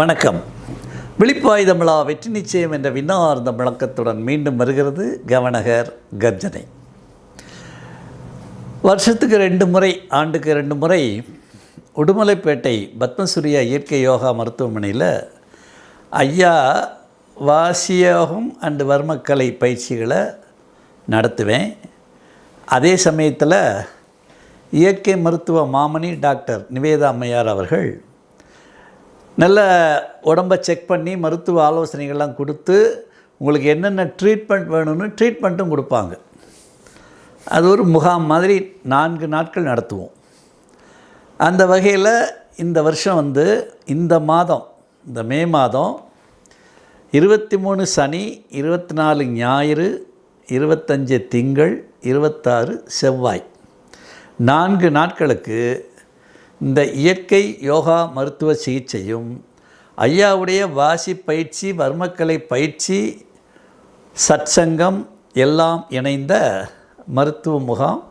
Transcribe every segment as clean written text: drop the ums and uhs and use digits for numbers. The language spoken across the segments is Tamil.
வணக்கம். விழிப்பாய் தமிழா வெற்றி நிச்சயம் என்ற விண்ணார்ந்த முழக்கத்துடன் மீண்டும் வருகிறது கவனகர் கர்ஜனை. வருஷத்துக்கு 2 முறை, ஆண்டுக்கு 2 முறை உடுமலைப்பேட்டை பத்மசூரியா இயற்கை யோகா மருத்துவமனையில் ஐயா வாசியோகம் அண்டு வர்மக்கலை பயிற்சிகளை நடத்துவேன். அதே சமயத்தில் இயற்கை மருத்துவ மாமணி டாக்டர் நிவேதா அம்மையார் அவர்கள் நல்ல உடம்பை செக் பண்ணி மருத்துவ ஆலோசனைகள்லாம் கொடுத்து உங்களுக்கு என்னென்ன ட்ரீட்மெண்ட் வேணும்னு ட்ரீட்மெண்ட்டும் கொடுப்பாங்க. அது ஒரு முகாம் மாதிரி 4 நாட்கள் நடத்துவோம். அந்த வகையில் இந்த வருஷம் இந்த மாதம், இந்த மே மாதம் 23 சனி, 24 ஞாயிறு, 25 திங்கள், 26 செவ்வாய் 4 நாட்களுக்கு இந்த இயற்கை யோகா மருத்துவ சிகிச்சையும் ஐயாவுடைய வாசி பயிற்சி, வர்மக்கலை பயிற்சி, சத்சங்கம் எல்லாம் இணைந்த மருத்துவ முகாம்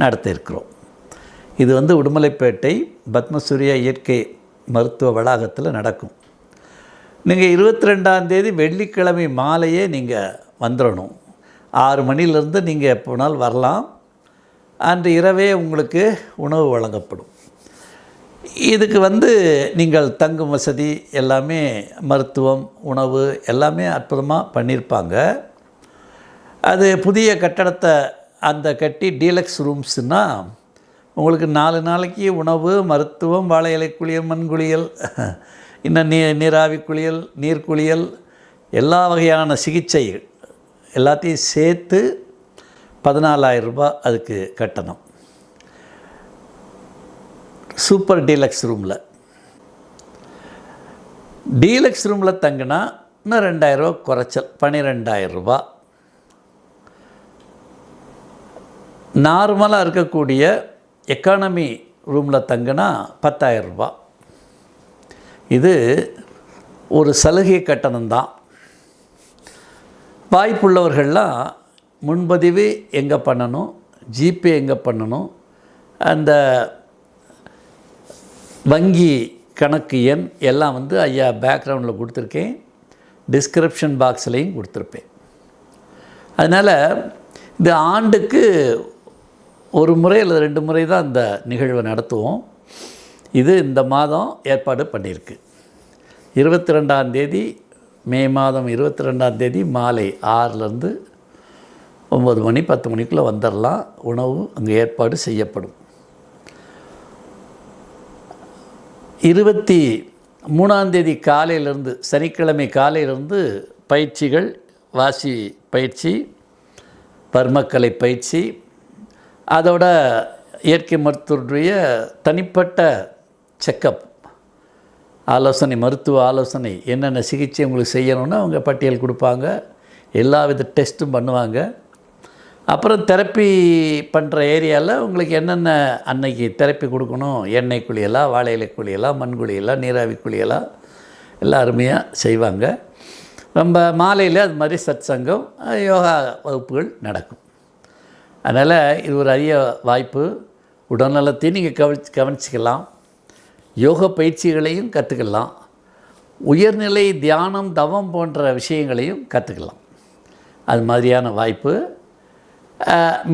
நடத்த இருக்கிறோம். இது உடுமலைப்பேட்டை பத்மசூரியா இயற்கை மருத்துவ வளாகத்தில் நடக்கும். நீங்கள் 22ஆம் தேதி வெள்ளிக்கிழமை மாலையே நீங்கள் வந்துடணும். 6 மணிலேருந்து நீங்கள் எப்போனாலும் வரலாம். அன்று இரவே உங்களுக்கு உணவு வழங்கப்படும். இதுக்கு நீங்கள் தங்கும் வசதி எல்லாமே, மருத்துவம், உணவு எல்லாமே அற்புதமாக பண்ணியிருப்பாங்க. அது புதிய கட்டடத்தை கட்டி டீலக்ஸ் ரூம்ஸ்னால் உங்களுக்கு 4 நாளைக்கு உணவு, மருத்துவம், வாழை இலை குளியல், மண் குளியல், இன்னும் நீராவி குளியல், நீர் குளியல், எல்லா வகையான சிகிச்சை எல்லாத்தையும் சேர்த்து 14,000 ரூபாய் அதுக்கு கட்டணம். சூப்பர் டீலக்ஸ் ரூமில் தங்கினா இன்னும் 2,000 ரூபா குறைச்சல், 12,000 ரூபா. நார்மலாக இருக்கக்கூடிய எக்கானமி ரூமில் தங்கினா 10,000 ரூபா. இது ஒரு சலுகை கட்டணம்தான். வாய்ப்புள்ளவர்கள்லாம் முன்பதிவு எங்கே பண்ணணும், ஜிபே எங்கே பண்ணணும், அந்த வங்கி கணக்கு எண் எல்லாம் ஐயா பேக்ரவுண்டில் கொடுத்துருக்கேன், டிஸ்கிரிப்ஷன் பாக்ஸ்லேயும் கொடுத்துருப்பேன். அதனால் இந்த ஆண்டுக்கு 1 முறை அல்லது 2 முறை தான் இந்த நிகழ்வை நடத்துவோம். இது இந்த மாதம் ஏற்பாடு பண்ணியிருக்கு. 22ஆம் தேதி, மே மாதம் 22ஆம் தேதி மாலை 6லேருந்து 9 மணி 10 மணிக்குள்ளே வந்துடலாம். உணவு அங்கே ஏற்பாடு செய்யப்படும். 23ஆம் தேதி காலையிலேருந்து, சனிக்கிழமை காலையிலேருந்து பயிற்சிகள், வாசி பயிற்சி, வர்மக்கலை பயிற்சி, அதோட இயற்கை மருத்துவருடைய தனிப்பட்ட செக்கப் ஆலோசனை, மருத்துவ ஆலோசனை, என்னென்ன சிகிச்சை உங்களுக்கு செய்யணும்னு அவங்க பட்டியல் கொடுப்பாங்க. எல்லா வித டெஸ்ட்டும் பண்ணுவாங்க. அப்புறம் தெரப்பி பண்ணுற ஏரியாவில் உங்களுக்கு என்னென்ன அன்னைக்கு தெரப்பி கொடுக்கணும், எண்ணெய் குளியலாம், வாழை இலை குளியலாம், மண் குளியலாம், நீராவி குளியலாம், எல்லாம் அருமையாக செய்வாங்க. நம்ம மாலையில் அது மாதிரி சத்சங்கம், யோகா வகுப்புகள் நடக்கும். அதனால் இது ஒரு அரிய வாய்ப்பு. உடல்நலத்தையும் நீங்கள் கவனிச்சிக்கலாம், யோக பயிற்சிகளையும் கற்றுக்கலாம், உயர்நிலை தியானம், தவம் போன்ற விஷயங்களையும் கற்றுக்கலாம். அது மாதிரியான வாய்ப்பு.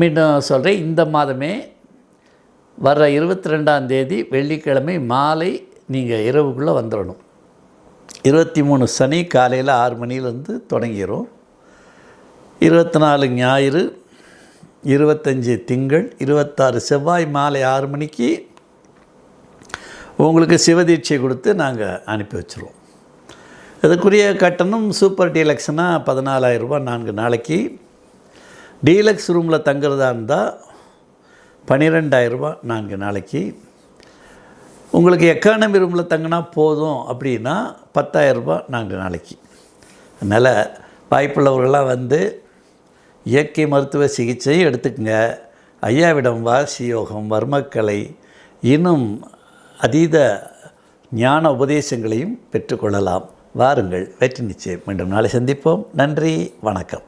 மீண்டும் சொல்கிறேன், இந்த மாதமே வர்ற 22ஆம் தேதி வெள்ளிக்கிழமை மாலை நீங்கள் இரவுக்குள்ளே வந்துடணும். 23 சனி காலையில் 6 மணிலேருந்து தொடங்கிடும். 24 ஞாயிறு, 25 திங்கள், 26 செவ்வாய் மாலை 6 மணிக்கு உங்களுக்கு சிவதீட்சை கொடுத்து நாங்கள் அனுப்பி வச்சுருவோம். இதுக்குரிய கட்டணம் சூப்பர் டீலக்ஸ்னால் 14,000 ரூபா 4 நாளைக்கு. டீலக்ஸ் ரூமில் தங்குறதா இருந்தால் 12,000 ரூபா 4 நாளைக்கு. உங்களுக்கு எக்கானமி ரூமில் தங்கினா போதும் அப்படின்னா 10,000 ரூபா 4 நாளைக்கு. அதனால் வாய்ப்புள்ளவர்களாம் இயற்கை மருத்துவ சிகிச்சை எடுத்துக்கங்க. ஐயாவிடம் வாசி யோகம், வர்மக்கலை, இன்னும் அதீத ஞான உபதேசங்களையும் பெற்றுக்கொள்ளலாம். வாருங்கள், வெற்றி நிச்சயம். மீண்டும் நாளை சந்திப்போம். நன்றி, வணக்கம்.